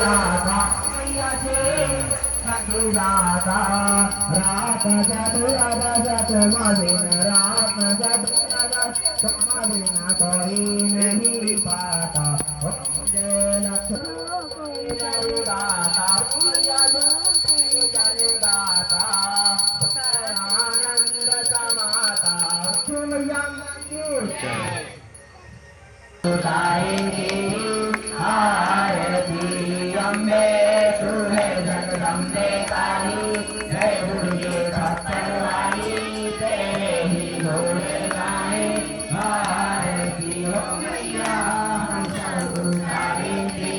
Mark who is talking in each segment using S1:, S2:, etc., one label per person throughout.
S1: राधा मैया जी सखी राधा रात जब जब मदिन रात जब मदिन कोई नहीं पाता जय गाता मैया जी जय गाता आनंद समाता मैया गाएंगे आरती अम्बे तुम्हें जगदम्बे काली जय दुर्गे भक्तवाली तेरे ही घोड़े गाए आरती हो मैया हम सब गाएंगे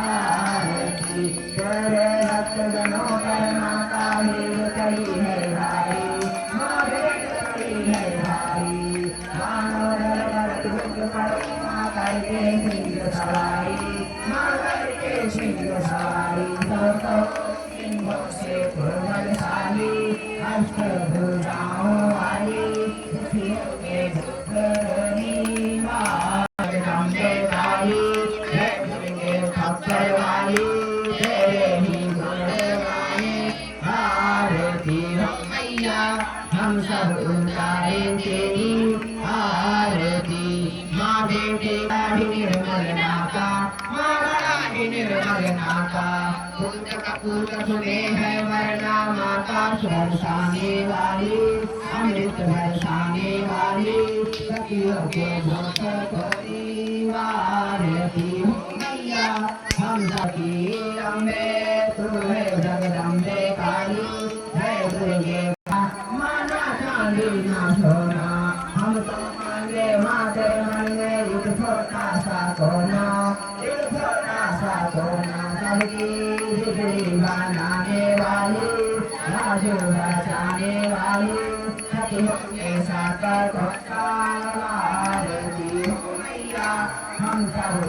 S1: आरती तेरे भक्त जनों पर माता ही कही है भाई मारे कही है भाई मानो करके सिंह सवारी माँ करके सिंह सवारी तो सिंहों से बलशाली अष्ट भुजाओं वाली सिंहों के धुकरनी माँ जगदम्बे काली जय दुर्गे भक्तर वाली तेरे ही घोड़े गाए आरती हो मैया हम सब उतारे तेरी आरती निर्मल नाका पुण्य कपूर सुने है वरना माता बरसाने वाली अमृत बरसाने वाली सखियों के भक्त परिवारती मैया हम सखी अम्बे तुम्हें जगदम्बे काली जय दुर्गे माना चांदी ना सोना हम तो मांगे माते मांगे एक छोटा सा कोना सबकी बिगड़ी बनाने वाली राजू बचाने वाली सखियों के साथ मैया हम सब